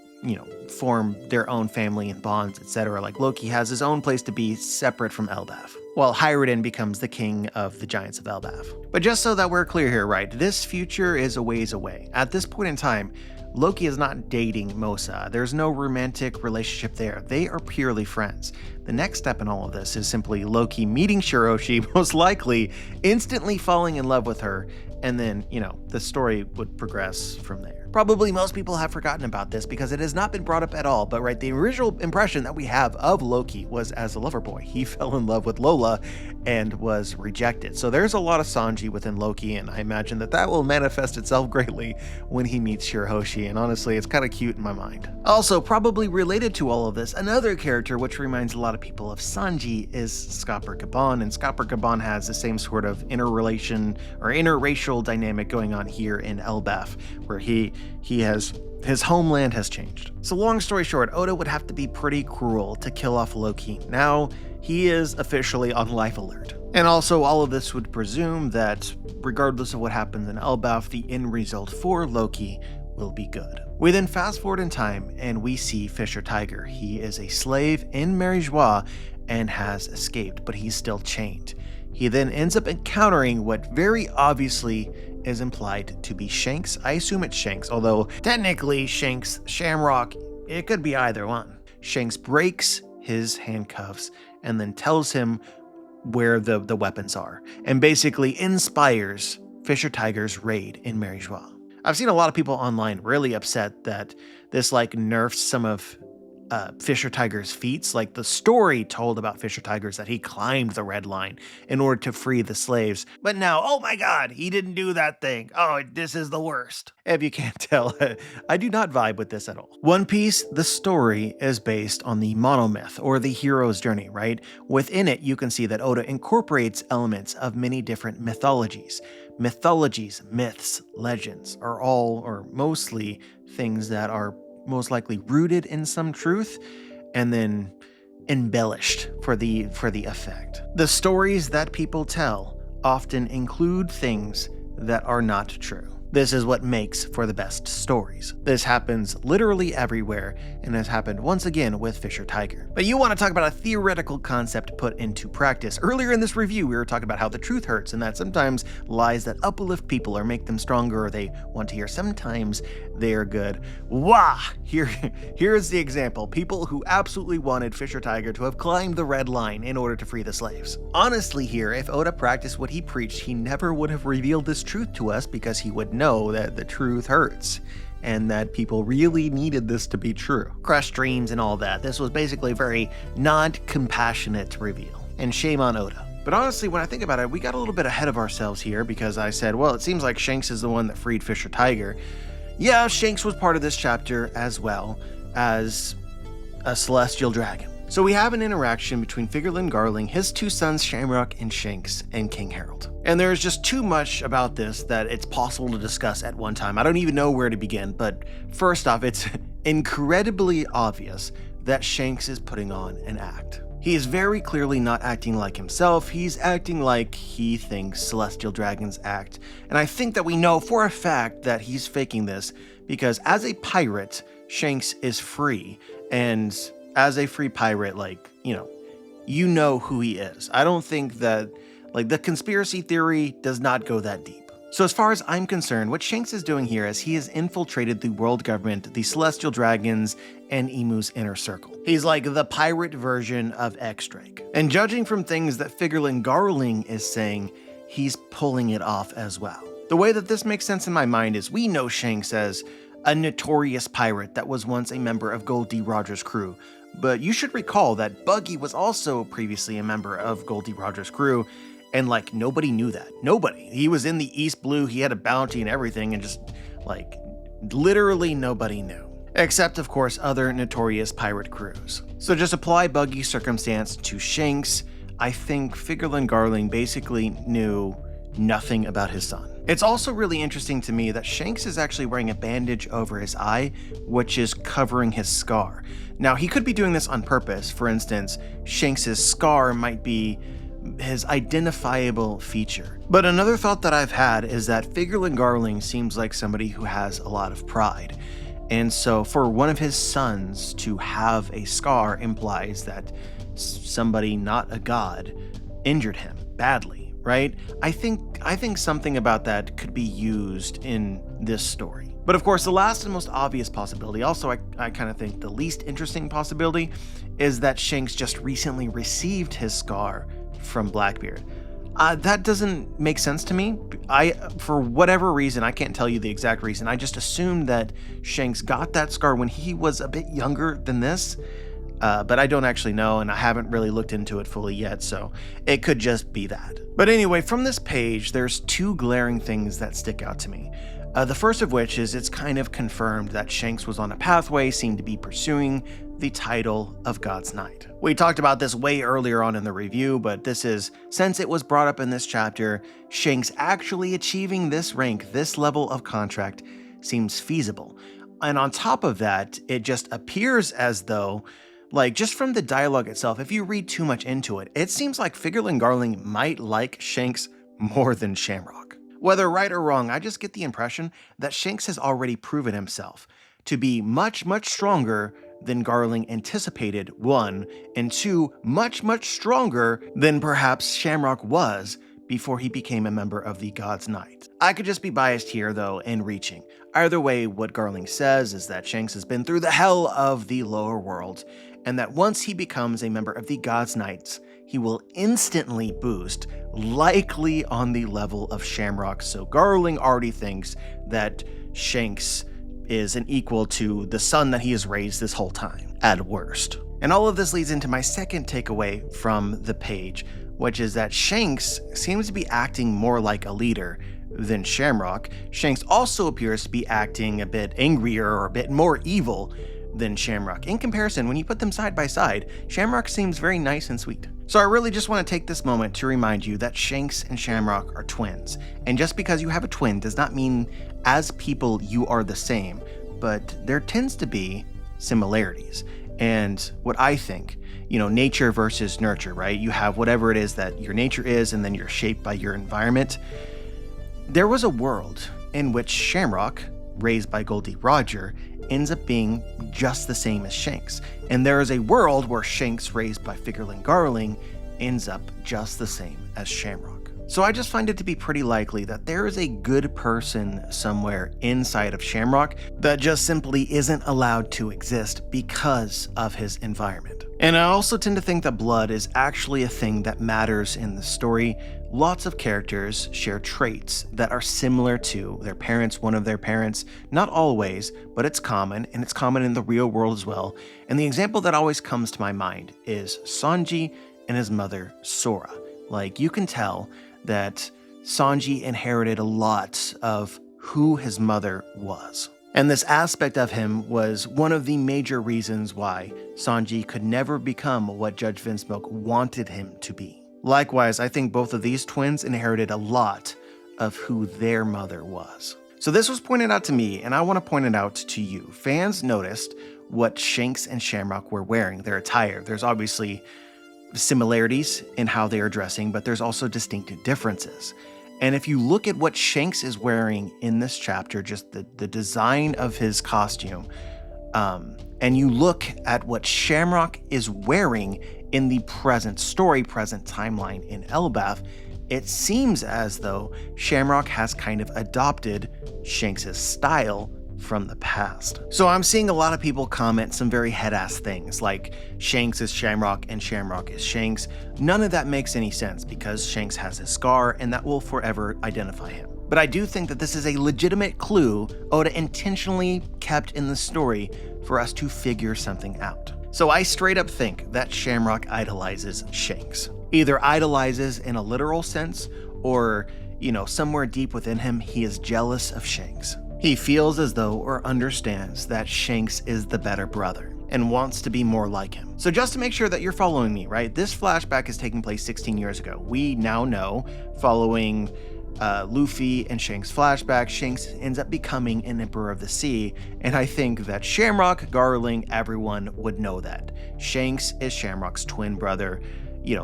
form their own family and bonds, etc. Like Loki has his own place to be separate from Elbaf, while HARALD becomes the king of the giants of Elbaf. But just so that we're clear here, right, this future is a ways away. At this point in time, Loki is not dating Mosa. There's no romantic relationship there. They are purely friends. The next step in all of this is simply Loki meeting Shirahoshi, most likely instantly falling in love with her, and then, the story would progress from there. Probably most people have forgotten about this because it has not been brought up at all, but right, the original impression that we have of Loki was as a lover boy. He fell in love with Lola and was rejected. So there's a lot of Sanji within Loki, and I imagine that will manifest itself greatly when he meets Shirahoshi, and honestly, it's kind of cute in my mind. Also, probably related to all of this, another character which reminds a lot of people of Sanji is Skapar Gaban, and Skapar Gaban has the same sort of interracial dynamic going on here in Elbaf, where his homeland has changed. So long story short, Oda would have to be pretty cruel to kill off Loki. Now he is officially on life alert. And also all of this would presume that regardless of what happens in Elbaf, the end result for Loki will be good. We then fast forward in time and we see Fisher Tiger. He is a slave in Mary Joie and has escaped, but he's still chained. He then ends up encountering what very obviously is implied to be Shanks. I assume it's Shanks, although technically Shanks, Shamrock, it could be either one. Shanks breaks his handcuffs and then tells him where the weapons are, and basically inspires Fisher Tiger's raid in Mary Joie. I've seen a lot of people online really upset that this nerfs some of Fisher Tiger's feats. Like the story told about Fisher Tiger's that he climbed the red line in order to free the slaves. But now, oh my god, he didn't do that thing. Oh, this is the worst. If you can't tell, I do not vibe with this at all. One Piece, the story is based on the monomyth, or the hero's journey, right? Within it, you can see that Oda incorporates elements of many different mythologies. Mythologies, myths, legends are all, or mostly, things that are most likely rooted in some truth and then embellished for the effect. The stories that people tell often include things that are not true. This is what makes for the best stories. This happens literally everywhere and has happened once again with Fisher Tiger. But you want to talk about a theoretical concept put into practice. Earlier in this review, we were talking about how the truth hurts and that sometimes lies that uplift people or make them stronger or they want to hear, sometimes they're good. Wah! Here's the example. People who absolutely wanted Fisher Tiger to have climbed the red line in order to free the slaves. Honestly here, if Oda practiced what he preached, he never would have revealed this truth to us because he would know that the truth hurts and that people really needed this to be true. Crushed dreams and all that. This was basically a very non-compassionate reveal. And shame on Oda. But honestly, when I think about it, we got a little bit ahead of ourselves here because I said, well, it seems like Shanks is the one that freed Fisher Tiger. Yeah, Shanks was part of this chapter as well as a celestial dragon. So we have an interaction between Figurlin Garling, his two sons Shamrock and Shanks, and King Harold. And there's just too much about this that it's possible to discuss at one time. I don't even know where to begin, but first off, it's incredibly obvious that Shanks is putting on an act. He is very clearly not acting like himself, he's acting like he thinks celestial dragons act. And I think that we know for a fact that he's faking this because as a pirate, Shanks is free, and as a free pirate, you know who he is. I don't think that, the conspiracy theory does not go that deep. So as far as I'm concerned, what Shanks is doing here is he has infiltrated the world government, the celestial dragons, and Emu's inner circle. He's like the pirate version of X-Drake. And judging from things that Figurlin Garling is saying, he's pulling it off as well. The way that this makes sense in my mind is we know Shanks as a notorious pirate that was once a member of Gold D. Rogers' crew. But you should recall that Buggy was also previously a member of Gold D. Rogers' crew, and nobody knew that. Nobody. He was in the East Blue, he had a bounty and everything, and just literally nobody knew. Except, of course, other notorious pirate crews. So just apply Buggy's circumstance to Shanks. I think Figurlin Garling basically knew nothing about his son. It's also really interesting to me that Shanks is actually wearing a bandage over his eye, which is covering his scar. Now, he could be doing this on purpose. For instance, Shanks's scar might be his identifiable feature. But another thought that I've had is that Figurlin Garling seems like somebody who has a lot of pride. And so for one of his sons to have a scar implies that somebody, not a god, injured him badly, right? I think something about that could be used in this story. But of course, the last and most obvious possibility, also I kind of think the least interesting possibility, is that Shanks just recently received his scar from Blackbeard. That doesn't make sense to me. For whatever reason, I can't tell you the exact reason, I just assumed that Shanks got that scar when he was a bit younger than this. But I don't actually know, and I haven't really looked into it fully yet, so it could just be that. But anyway, from this page, there's two glaring things that stick out to me. The first of which is it's kind of confirmed that Shanks was on a pathway, seemed to be pursuing the title of God's Knight. We talked about this way earlier on in the review, but since it was brought up in this chapter, Shanks actually achieving this rank, this level of contract, seems feasible. And on top of that, it just appears as though, like, just from the dialogue itself, if you read too much into it, it seems like Figurlin Garling might like Shanks more than Shamrock. Whether right or wrong, I just get the impression that Shanks has already proven himself to be much, much stronger than Garling anticipated, one, and two, much, much stronger than perhaps Shamrock was before he became a member of the God's Knight. I could just be biased here, though, in reaching. Either way, what Garling says is that Shanks has been through the hell of the lower world, and that once he becomes a member of the God's Knights, he will instantly boost, likely on the level of Shamrock. So Garling already thinks that Shanks is an equal to the son that he has raised this whole time, at worst. And all of this leads into my second takeaway from the page, which is that Shanks seems to be acting more like a leader than Shamrock. Shanks also appears to be acting a bit angrier or a bit more evil than Shamrock. In comparison, when you put them side by side, Shamrock seems very nice and sweet. So I really just want to take this moment to remind you that Shanks and Shamrock are twins. And just because you have a twin does not mean as people you are the same, but there tends to be similarities. And what I think, nature versus nurture, right? You have whatever it is that your nature is, and then you're shaped by your environment. There was a world in which Shamrock, raised by Goldie Roger, ends up being just the same as Shanks. And there is a world where Shanks, raised by Figurlin Garling, ends up just the same as Shamrock. So I just find it to be pretty likely that there is a good person somewhere inside of Shamrock that just simply isn't allowed to exist because of his environment. And I also tend to think that blood is actually a thing that matters in the story. Lots of characters share traits that are similar to their parents, one of their parents, not always, but it's common, and it's common in the real world as well. And the example that always comes to my mind is Sanji and his mother, Sora. Like, you can tell that Sanji inherited a lot of who his mother was. And this aspect of him was one of the major reasons why Sanji could never become what Judge Vinsmoke wanted him to be. Likewise, I think both of these twins inherited a lot of who their mother was. So this was pointed out to me, and I want to point it out to you. Fans noticed what Shanks and Shamrock were wearing, their attire. There's obviously similarities in how they are dressing, but there's also distinct differences. And if you look at what Shanks is wearing in this chapter, just the design of his costume, and you look at what Shamrock is wearing in the present story, present timeline in Elbaf, it seems as though Shamrock has kind of adopted Shanks' style from the past. So I'm seeing a lot of people comment some very head-ass things, like Shanks is Shamrock and Shamrock is Shanks. None of that makes any sense because Shanks has his scar and that will forever identify him. But I do think that this is a legitimate clue Oda intentionally kept in the story for us to figure something out. So I straight up think that Shamrock idolizes Shanks. Either idolizes in a literal sense, or, somewhere deep within him, he is jealous of Shanks. He feels as though or understands that Shanks is the better brother and wants to be more like him. So just to make sure that you're following me, right? This flashback is taking place 16 years ago. We now know, following Luffy and Shanks' flashback, Shanks ends up becoming an Emperor of the Sea, and I think that Shamrock, Garling, everyone would know that. Shanks is Shamrock's twin brother.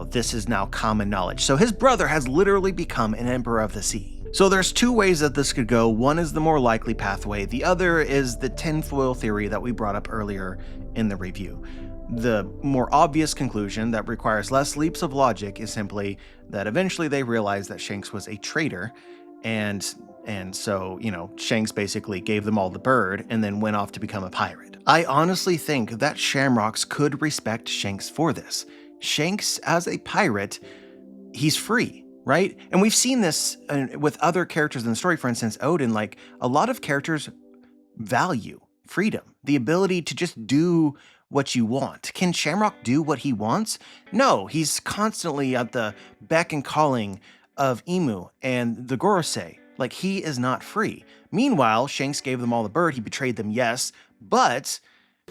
This is now common knowledge. So his brother has literally become an Emperor of the Sea. So there's two ways that this could go. One is the more likely pathway. The other is the tinfoil theory that we brought up earlier in the review. The more obvious conclusion that requires less leaps of logic is simply that eventually they realized that Shanks was a traitor, and so, Shanks basically gave them all the bird and then went off to become a pirate. I honestly think that Shamrocks could respect Shanks for this. Shanks, as a pirate, he's free, right? And we've seen this with other characters in the story. For instance, Odin, like, a lot of characters value freedom, the ability to just do what you want. Can Shamrock do what he wants? No, he's constantly at the beck and calling of Emu and the Gorosei. Like, he is not free. Meanwhile, Shanks gave them all the bird. He betrayed them, yes, but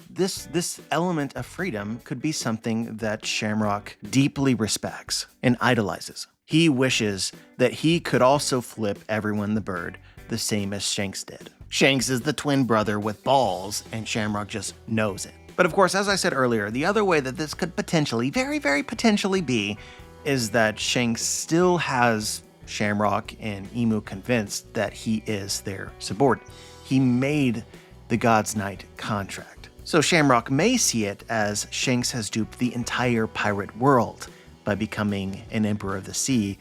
this element of freedom could be something that Shamrock deeply respects and idolizes. He wishes that he could also flip everyone the bird the same as Shanks did. Shanks is the twin brother with balls, and Shamrock just knows it. But of course, as I said earlier, the other way that this could potentially, very, very potentially be, is that Shanks still has Shamrock and Emu convinced that he is their subordinate. He made the God's Knight contract. So Shamrock may see it as Shanks has duped the entire pirate world by becoming an Emperor of the Sea,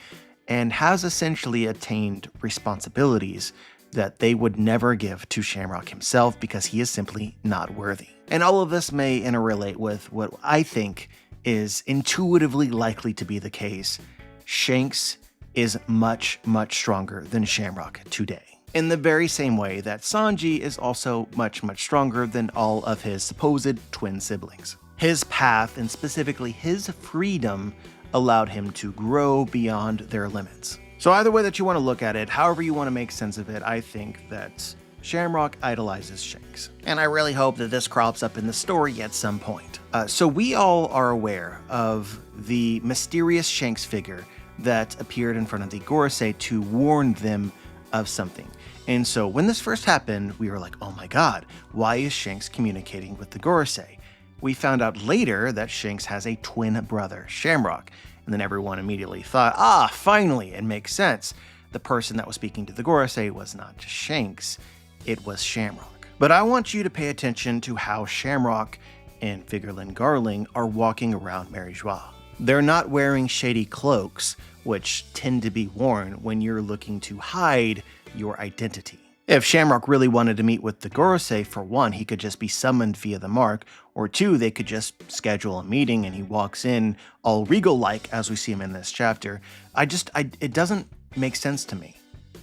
and has essentially attained responsibilities that they would never give to Shamrock himself because he is simply not worthy. And all of this may interrelate with what I think is intuitively likely to be the case. Shanks is much, much stronger than Shamrock today. In the very same way that Sanji is also much, much stronger than all of his supposed twin siblings. His path, and specifically his freedom, allowed him to grow beyond their limits. So either way that you want to look at it, however you want to make sense of it, I think that Shamrock idolizes Shanks. And I really hope that this crops up in the story at some point. So we all are aware of the mysterious Shanks figure that appeared in front of the Gorosei to warn them of something. And so when this first happened, we were like, oh my god, why is Shanks communicating with the Gorosei? We found out later that Shanks has a twin brother, Shamrock. And then everyone immediately thought, finally, it makes sense. The person that was speaking to the Gorosei was not Shanks, it was Shamrock. But I want you to pay attention to how Shamrock and Figurlin Garling are walking around Mary Joie. They're not wearing shady cloaks, which tend to be worn when you're looking to hide your identity. If Shamrock really wanted to meet with the Gorosei, for one, he could just be summoned via the mark, or two, they could just schedule a meeting and he walks in all regal-like as we see him in this chapter. It doesn't make sense to me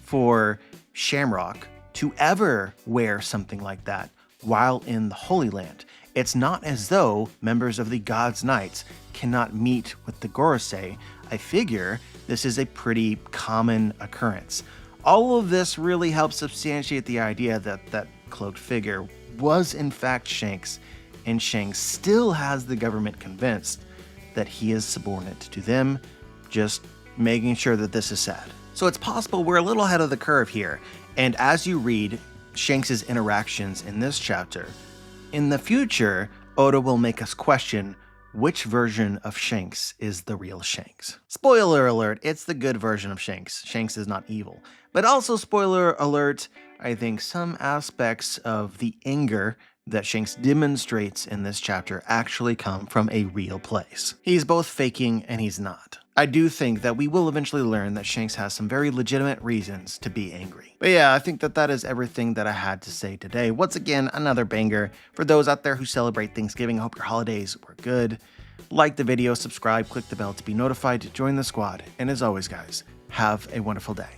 for Shamrock to ever wear something like that while in the Holy Land. It's not as though members of the God's Knights cannot meet with the Gorosei. I figure this is a pretty common occurrence. All of this really helps substantiate the idea that that cloaked figure was in fact Shanks, and Shanks still has the government convinced that he is subordinate to them, just making sure that this is sad. So it's possible we're a little ahead of the curve here, and as you read Shanks' interactions in this chapter, in the future, Oda will make us question which version of Shanks is the real Shanks. Spoiler alert, it's the good version of Shanks. Shanks is not evil. But also, spoiler alert, I think some aspects of the anger that Shanks demonstrates in this chapter actually come from a real place. He's both faking and he's not. I do think that we will eventually learn that Shanks has some very legitimate reasons to be angry. But yeah, I think that is everything that I had to say today. Once again, another banger. For those out there who celebrate Thanksgiving, I hope your holidays were good. Like the video, subscribe, click the bell to be notified to join the squad. And as always, guys, have a wonderful day.